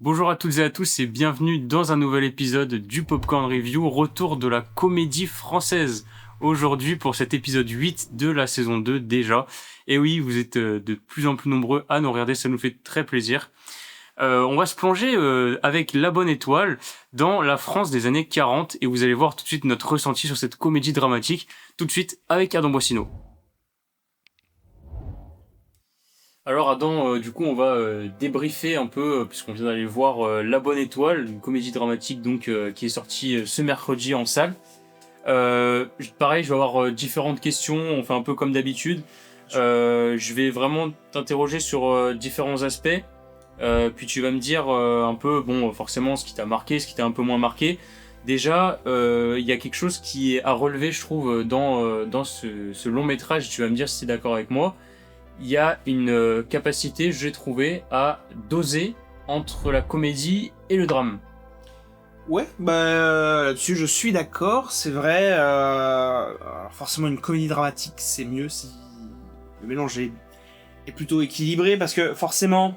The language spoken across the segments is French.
Bonjour à toutes et à tous et bienvenue dans un nouvel épisode du Popcorn Review, retour de la comédie française. Aujourd'hui pour cet épisode 8 de la saison 2 déjà. Et oui, vous êtes de plus en plus nombreux à nous regarder, ça nous fait très plaisir. On va se plonger avec La Bonne Étoile dans la France des années 40 et vous allez voir tout de suite notre ressenti sur cette comédie dramatique, tout de suite avec Adam Boissino. Alors Adam, du coup on va débriefer un peu, puisqu'on vient d'aller voir La Bonne Étoile, une comédie dramatique donc qui est sortie ce mercredi en salle. Pareil, je vais avoir différentes questions, on fait un peu comme d'habitude. Je vais vraiment t'interroger sur différents aspects, puis tu vas me dire un peu, bon, forcément ce qui t'a marqué, ce qui t'a un peu moins marqué. Déjà, il y a quelque chose qui est à relever, je trouve, dans ce long métrage, tu vas me dire si tu es d'accord avec moi. Il y a une capacité, j'ai trouvé, à doser entre la comédie et le drame. Ouais, là-dessus je suis d'accord, c'est vrai. Alors forcément une comédie dramatique c'est mieux si le mélange est plutôt équilibré parce que forcément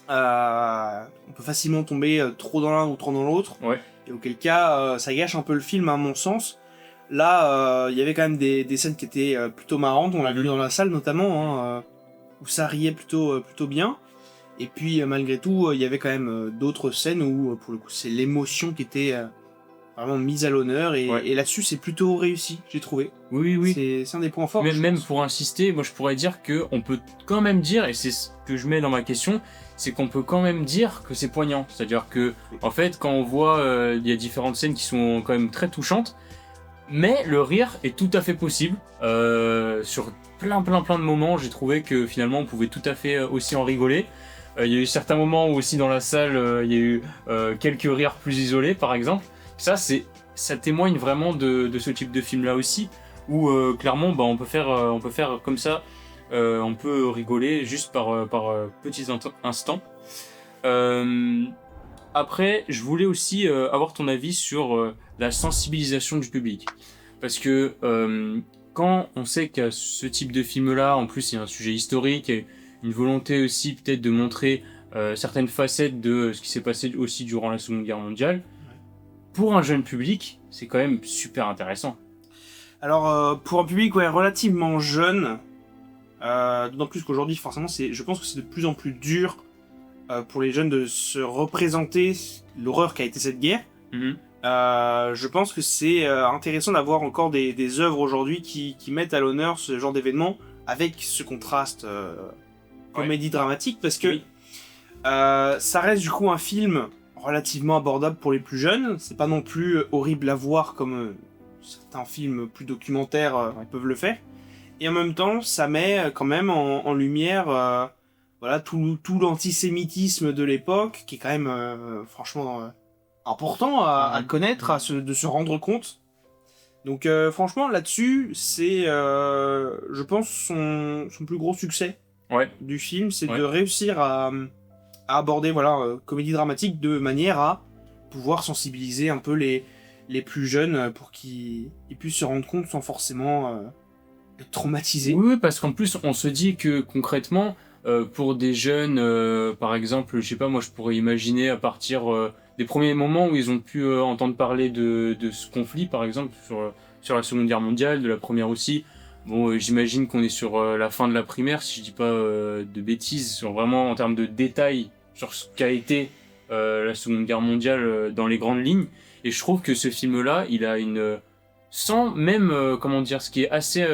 on peut facilement tomber trop dans l'un ou trop dans l'autre. Ouais. Et auquel cas ça gâche un peu le film à mon sens. Là il y avait quand même des scènes qui étaient plutôt marrantes, on l'a vu dans la salle notamment, où ça riait plutôt bien. Et puis malgré tout, il y avait quand même d'autres scènes où pour le coup c'est l'émotion qui était vraiment mise à l'honneur et là-dessus c'est plutôt réussi, j'ai trouvé. Oui. C'est un des points forts. Même pour insister, moi je pourrais dire que on peut quand même dire, et c'est ce que je mets dans ma question, c'est qu'on peut quand même dire que c'est poignant. C'est-à-dire que en fait quand on voit il y a différentes scènes qui sont quand même très touchantes, mais le rire est tout à fait possible. Sur plein de moments, j'ai trouvé que finalement on pouvait tout à fait aussi en rigoler. Il y a eu certains moments où aussi dans la salle, il y a eu quelques rires plus isolés, par exemple. Ça témoigne vraiment de ce type de film-là aussi, où clairement, on peut faire comme ça. On peut rigoler juste par petits instants. Après, je voulais aussi avoir ton avis sur la sensibilisation du public. Parce que quand on sait qu'il y a ce type de film-là, en plus il y a un sujet historique et une volonté aussi peut-être de montrer certaines facettes de ce qui s'est passé aussi durant la Seconde Guerre mondiale, pour un jeune public, c'est quand même super intéressant. Alors pour un public relativement jeune, d'autant plus qu'aujourd'hui forcément je pense que c'est de plus en plus dur pour les jeunes de se représenter l'horreur qu'a été cette guerre. Je pense que c'est intéressant d'avoir encore des œuvres aujourd'hui qui mettent à l'honneur ce genre d'événement avec ce contraste comédie dramatique, parce que ça reste du coup un film relativement abordable pour les plus jeunes. C'est pas non plus horrible à voir comme certains films plus documentaires peuvent le faire. Et en même temps, ça met quand même en lumière tout l'antisémitisme de l'époque, qui est quand même franchement important à connaître, de se rendre compte. Donc franchement là-dessus, c'est je pense son plus gros succès du film, c'est de réussir à aborder comédie dramatique de manière à pouvoir sensibiliser un peu les plus jeunes pour qu'ils puissent se rendre compte sans forcément être traumatisés. Oui, parce qu'en plus on se dit que concrètement pour des jeunes, par exemple, je sais pas, moi je pourrais imaginer à partir des premiers moments où ils ont pu entendre parler de ce conflit, par exemple sur la Seconde Guerre mondiale, de la Première aussi. Bon, j'imagine qu'on est sur la fin de la primaire, si je dis pas de bêtises, sur vraiment en termes de détails sur ce qu'a été la Seconde Guerre mondiale dans les grandes lignes. Et je trouve que ce film-là, il a sans même, comment dire, ce qui est assez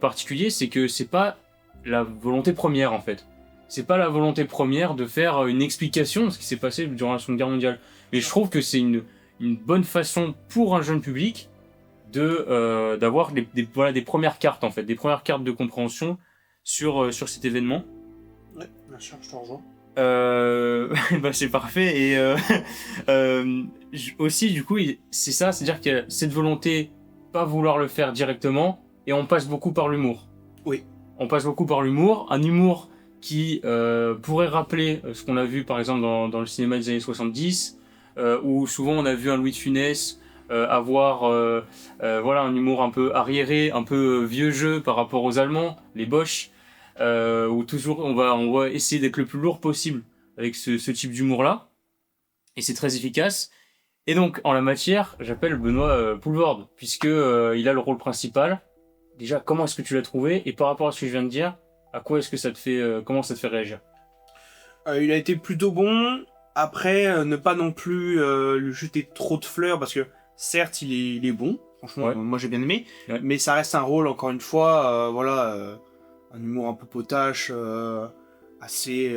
particulier, c'est que c'est pas la volonté première, en fait. C'est pas la volonté première de faire une explication de ce qui s'est passé durant la Seconde Guerre mondiale. Mais je trouve que c'est une bonne façon pour un jeune public d'avoir des premières cartes, en fait, des premières cartes de compréhension sur cet événement. Ouais, bien sûr, je te rejoins. C'est parfait. Et aussi, du coup, c'est ça, c'est-à-dire qu'il y a cette volonté, pas vouloir le faire directement, et on passe beaucoup par l'humour. Oui. On passe beaucoup par l'humour, un humour qui pourrait rappeler ce qu'on a vu par exemple dans le cinéma des années 70, où souvent on a vu un Louis de Funès avoir un humour un peu arriéré, un peu vieux jeu par rapport aux Allemands, les Boches, où toujours on va essayer d'être le plus lourd possible avec ce type d'humour-là. Et c'est très efficace. Et donc, en la matière, j'appelle Benoît Poulvorde, puisque il a le rôle principal. Déjà, comment est-ce que tu l'as trouvé? Et par rapport à ce que je viens de dire, à quoi est-ce que ça te fait, comment ça te fait réagir? Il a été plutôt bon. Après, ne pas non plus lui jeter trop de fleurs, parce que certes, il est bon. Franchement, Ouais. moi j'ai bien aimé. Ouais. Mais ça reste un rôle, encore une fois, un humour un peu potache, assez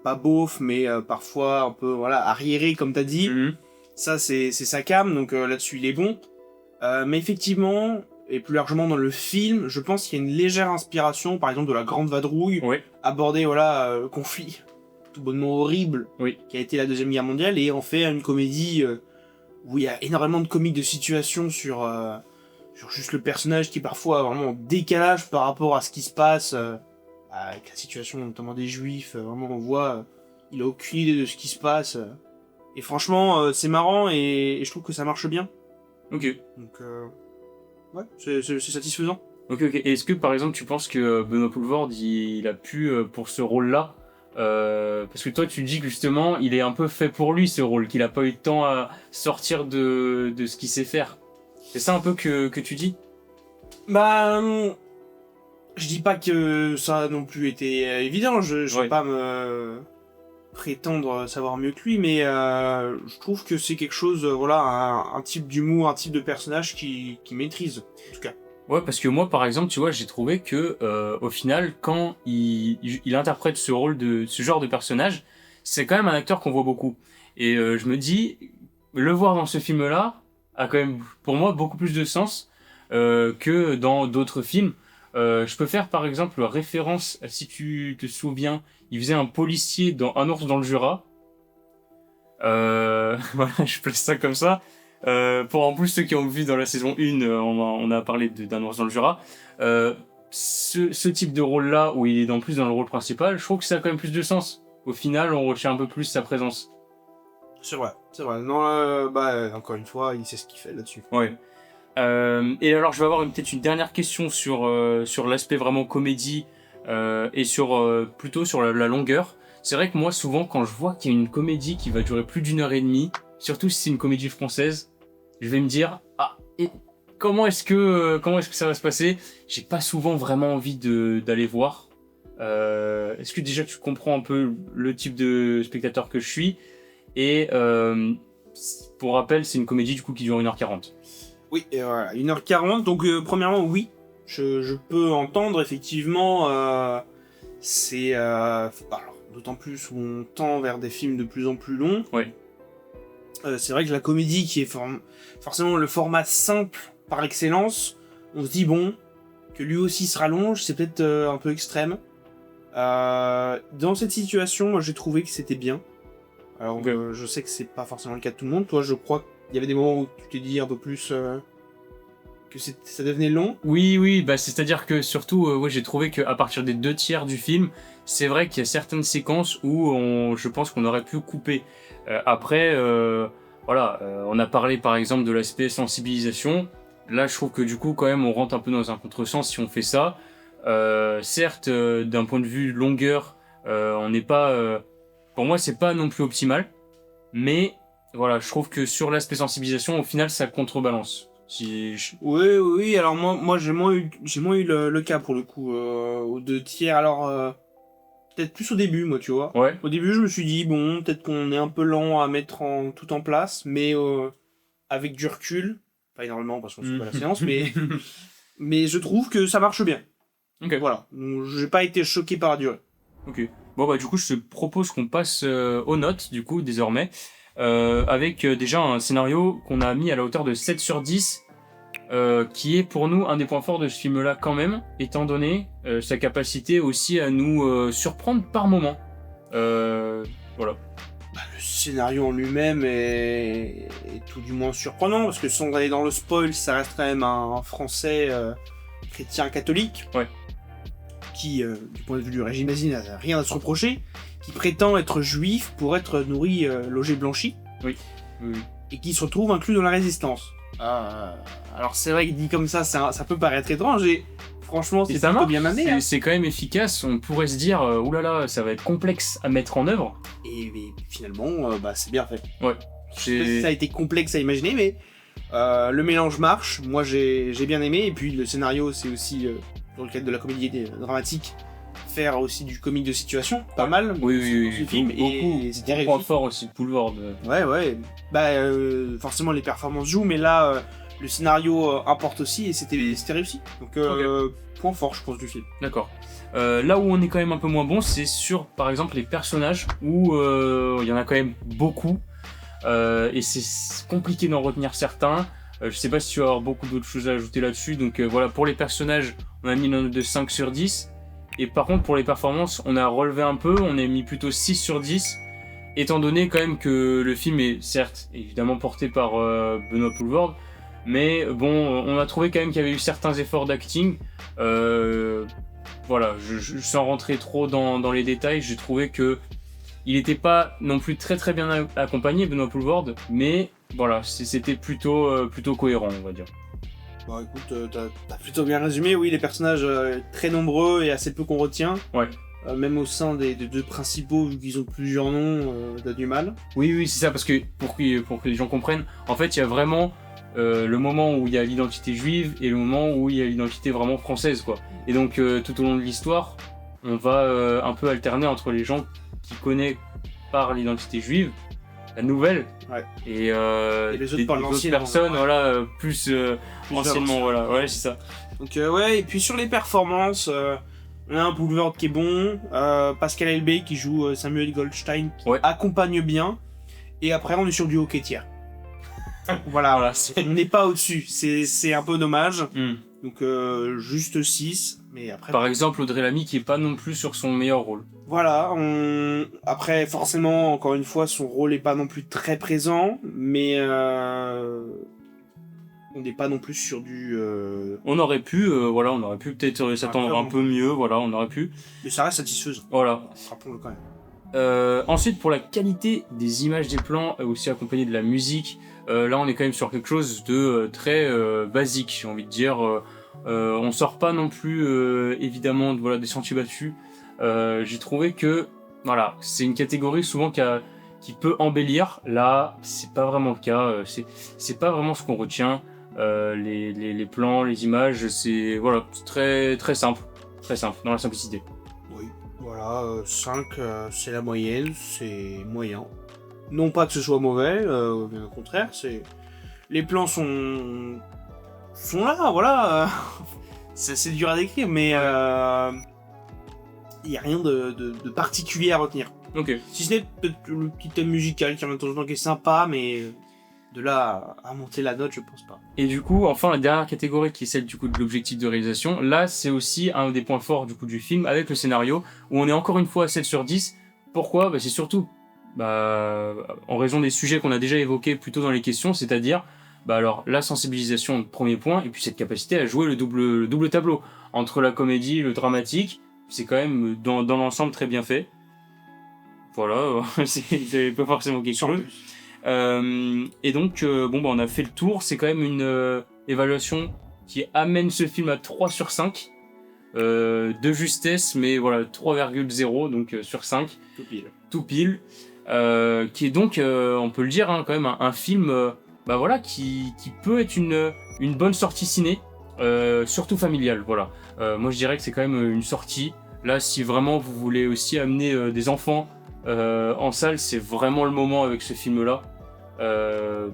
pas beauf, mais parfois un peu arriéré, comme t'as dit. Mhm. Ça, c'est sa came, donc là-dessus, il est bon. Mais effectivement, et plus largement dans le film, je pense qu'il y a une légère inspiration, par exemple, de la Grande Vadrouille, Ouais. aborder le conflit tout bonnement horrible Oui. qui a été la Deuxième Guerre mondiale, et en fait une comédie où il y a énormément de comiques de situation sur juste le personnage qui est parfois vraiment en décalage par rapport à ce qui se passe, avec la situation notamment des Juifs. Vraiment, on voit, il a aucune idée de ce qui se passe. Et franchement, c'est marrant, et je trouve que ça marche bien. Ok. Donc, ouais, c'est satisfaisant. Ok. Et est-ce que, par exemple, tu penses que Benoît Poulvorde, il a pu, pour ce rôle-là, parce que toi, tu dis que justement, il est un peu fait pour lui, ce rôle, qu'il a pas eu de temps à sortir de ce qu'il sait faire. C'est ça un peu que tu dis? Bah, je dis pas que ça a non plus été évident, je vais Ouais. pas me prétendre savoir mieux que lui, mais je trouve que c'est quelque chose, un type d'humour, un type de personnage qui maîtrise, en tout cas. Ouais, parce que moi, par exemple, tu vois, j'ai trouvé que, au final, quand il interprète ce rôle ce genre de personnage, c'est quand même un acteur qu'on voit beaucoup. Et je me dis, le voir dans ce film-là a quand même, pour moi, beaucoup plus de sens que dans d'autres films. Je peux faire, par exemple, référence, si tu te souviens, il faisait un policier dans Un ours dans le Jura. Voilà, je place ça comme ça. Pour en plus ceux qui ont vu dans la saison 1, on a parlé d'un ours dans le Jura. Ce type de rôle-là, où il est plus dans le rôle principal, je trouve que ça a quand même plus de sens. Au final, on retient un peu plus sa présence. C'est vrai, c'est vrai. Non, encore une fois, il sait ce qu'il fait là-dessus. Ouais. Et alors, je vais avoir peut-être une dernière question sur l'aspect vraiment comédie et plutôt sur la longueur. C'est vrai que moi, souvent, quand je vois qu'il y a une comédie qui va durer plus d'1 h 30, surtout si c'est une comédie française, je vais me dire, ah, et comment est-ce que ça va se passer? J'ai pas souvent vraiment envie d'aller voir. Est-ce que déjà tu comprends un peu le type de spectateur que je suis? Et pour rappel, c'est une comédie du coup qui dure 1 h 40. Oui, et voilà, 1h40, donc premièrement, oui, je peux entendre, effectivement, c'est... alors, d'autant plus où on tend vers des films de plus en plus longs. Ouais. C'est vrai que la comédie, qui est forcément le format simple par excellence, on se dit, bon, que lui aussi se rallonge, c'est peut-être un peu extrême. Dans cette situation, moi j'ai trouvé que c'était bien. Alors, Okay. Je sais que c'est pas forcément le cas de tout le monde. Toi, je crois qu'il y avait des moments où tu t'es dit un peu plus que ça devenait long. Oui, bah c'est-à-dire que surtout, ouais, j'ai trouvé qu'à partir des 2 tiers du film, c'est vrai qu'il y a certaines séquences où je pense qu'on aurait pu couper. Après, on a parlé par exemple de l'aspect sensibilisation. Là, je trouve que du coup, quand même, on rentre un peu dans un contresens si on fait ça. Certes, d'un point de vue longueur, on n'est pas... pour moi, c'est pas non plus optimal. Mais voilà, je trouve que sur l'aspect sensibilisation, au final, ça contrebalance. Oui, alors moi j'ai moins eu le cas pour le coup, aux 2 tiers. Alors, peut-être plus au début, moi, tu vois. Ouais. Au début, je me suis dit, bon, peut-être qu'on est un peu lent à mettre tout en place, mais avec du recul, pas énormément parce qu'on suit pas la séance, mais je trouve que ça marche bien. Ok. Voilà, donc, j'ai pas été choqué par la durée. Ok. Bon bah du coup je te propose qu'on passe aux notes du coup désormais avec déjà un scénario qu'on a mis à la hauteur de 7 sur 10 qui est pour nous un des points forts de ce film là quand même, étant donné sa capacité aussi à nous surprendre par moment. Voilà. Le scénario en lui-même est tout du moins surprenant, parce que sans aller dans le spoil, ça reste quand même un français chrétien catholique. Ouais. Qui, du point de vue du régime nazi, n'a rien à se reprocher, qui prétend être juif pour être nourri, logé, blanchi, Oui. et qui se retrouve inclus dans la résistance. Alors c'est vrai que dit comme ça peut paraître étrange, et franchement, Et c'est ça plutôt marche, bien amené. Hein. c'est quand même efficace. On pourrait se dire, oulala, ça va être complexe à mettre en œuvre. Et finalement, c'est bien fait. Ouais. Je sais pas si ça a été complexe à imaginer, mais le mélange marche. Moi, j'ai bien aimé. Et puis, le scénario, c'est aussi, dans le cadre de la comédie dramatique, faire aussi du comique de situation. Pas mal. Oui. Ce film. Et c'est bien réussi. Point fort aussi de Boulevard. Ouais. Forcément, les performances jouent, mais là, le scénario importe aussi et c'était réussi. Donc, point fort, je pense, du film. D'accord. Là où on est quand même un peu moins bon, c'est sur, par exemple, les personnages, où il y en a quand même beaucoup, et c'est compliqué d'en retenir certains. Je sais pas si tu vas avoir beaucoup d'autres choses à ajouter là-dessus, donc voilà, pour les personnages, on a mis une note de 5 sur 10, et par contre, pour les performances, on a relevé un peu, on a mis plutôt 6 sur 10, étant donné quand même que le film est, certes, évidemment porté par Benoît Poelvoorde, mais bon, on a trouvé quand même qu'il y avait eu certains efforts d'acting. Voilà, sans rentrer trop dans les détails, j'ai trouvé que il n'était pas non plus très bien accompagné, Benoît Poelvoorde, mais voilà, c'était plutôt cohérent, on va dire. Bon, écoute, t'as plutôt bien résumé. Oui, les personnages très nombreux et assez peu qu'on retient. Ouais. Même au sein des deux principaux, vu qu'ils ont plusieurs noms, t'as du mal. Oui, c'est ça, parce que pour que les gens comprennent, en fait, il y a vraiment le moment où il y a l'identité juive et le moment où il y a l'identité vraiment française, quoi. Et donc, tout au long de l'histoire, on va un peu alterner entre les gens qui connaissent par l'identité juive, la nouvelle, ouais. et les autres par d'autres personnes, ouais. Voilà, plus anciennement, voilà, ouais, c'est ça. Donc, ouais, et puis sur les performances, on a un Poelvoorde qui est bon, Pascal Elbé qui joue Samuel Goldstein, qui accompagne bien, et après, on est sur du hockey tiers. Voilà, on n'est pas au-dessus, c'est un peu dommage. Donc juste 6, mais après... Par exemple, Audrey Lamy qui est pas non plus sur son meilleur rôle. Voilà, après forcément, encore une fois, son rôle est pas non plus très présent, mais on n'est pas non plus sur du... On aurait pu peut-être s'attendre un peu mieux, voilà, on aurait pu. Mais ça reste satisfaisant. Voilà. Rappelons-le quand même. Ensuite, pour la qualité des images des plans, aussi accompagné de la musique, là on est quand même sur quelque chose de très basique, j'ai envie de dire. On sort pas non plus évidemment des sentiers battus. J'ai trouvé que voilà, c'est une catégorie souvent qui peut embellir. Là, c'est pas vraiment le cas. C'est pas vraiment ce qu'on retient. Les plans, les images, c'est très simple dans la simplicité. Oui. Voilà, 5, c'est la moyenne, c'est moyen. Non pas que ce soit mauvais, bien au contraire, les plans sont là, voilà. C'est dur à décrire, mais il n'y a rien de particulier à retenir. Ok. Si ce n'est peut-être le petit thème musical qui en même temps qui est sympa, mais de là à monter la note, je pense pas. Et du coup, enfin, la dernière catégorie qui est celle du coup de l'objectif de réalisation, là c'est aussi un des points forts du coup du film avec le scénario, où on est encore une fois à 7 sur 10. Pourquoi ? C'est surtout en raison des sujets qu'on a déjà évoqués plus tôt dans les questions, c'est-à-dire alors la sensibilisation, premier point, et puis cette capacité à jouer le double tableau entre la comédie et le dramatique, c'est quand même dans l'ensemble très bien fait. Voilà, c'est pas forcément quelque chose. Et donc, on a fait le tour. C'est quand même une évaluation qui amène ce film à 3 sur 5. De justesse, mais voilà, 3,0 donc sur 5. Tout pile. Qui est donc, on peut le dire, quand même un film qui peut être une bonne sortie ciné, surtout familiale. Voilà. Moi, je dirais que c'est quand même une sortie. Là, si vraiment vous voulez aussi amener des enfants en salle, c'est vraiment le moment avec ce film-là.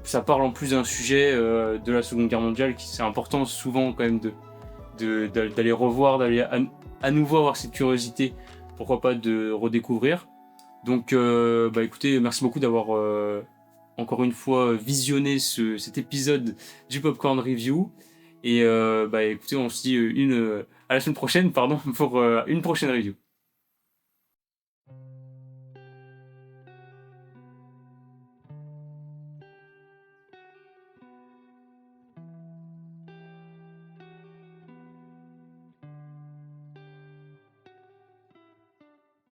Ça parle en plus d'un sujet de la Seconde Guerre mondiale qui c'est important souvent quand même d'aller revoir, d'aller à nouveau avoir cette curiosité, pourquoi pas de redécouvrir. Donc écoutez, merci beaucoup d'avoir encore une fois visionné cet épisode du Popcorn Review et écoutez, on se dit à la semaine prochaine pour une prochaine review.